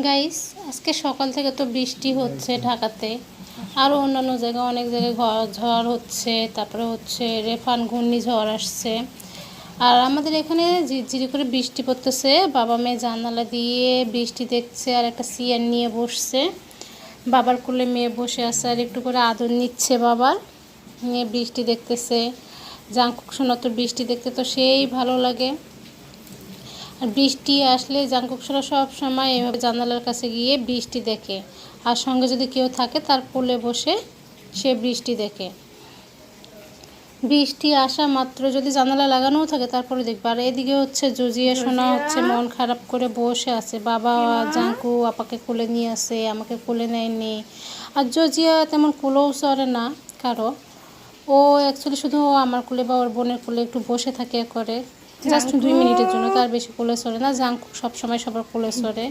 Guys, আজকে সকাল থেকে তো বৃষ্টি হচ্ছে ঢাকাতে, আরও অন্যান্য জায়গায় অনেক জায়গায় ঝড় হচ্ছে, তারপরে হচ্ছে রেফান ঘূর্ণিঝড় আসছে। আর আমাদের এখানে ঝিরঝিরি করে বৃষ্টি পড়তেছে। বাবা মেয়ে জানালা দিয়ে বৃষ্টি দেখছে আর একটা চেয়ার নিয়ে বসছে। বাবার কোলে মেয়ে বসে আছে আর একটু করে আদর নিচ্ছে বাবার, নিয়ে বৃষ্টি দেখতেছে। জাঙ্কুক সোনা তো বৃষ্টি দেখতে তো সেই ভালো লাগে। আর বৃষ্টি আসলে জাঙ্কুক সোনা সব সময় এভাবে জানালার কাছে গিয়ে বৃষ্টি দেখে, আর সঙ্গে যদি কেউ থাকে তার কোলে বসে সে বৃষ্টি দেখে। বৃষ্টি আসা মাত্র যদি জানালা লাগানোও থাকে তারপরে দেখবে। আর এদিকে হচ্ছে জুজিয়া সোনা হচ্ছে মন খারাপ করে বসে আছে। বাবা জাঙ্কু আপাকে কোলে নিয়ে আসে, আমাকে কোলে নেয়নি। আর জজিয়া তেমন কোলেও সরে না কারো, ও অ্যাকচুয়ালি শুধু আমার কোলে বা ওর বোনের কোলে একটু বসে থাকে করে, জাস্ট 2 মিনিটের জন্য, তার বেশি কোলে সরে না। জাঙ্কুক সবসময় সবার কোলে সরে।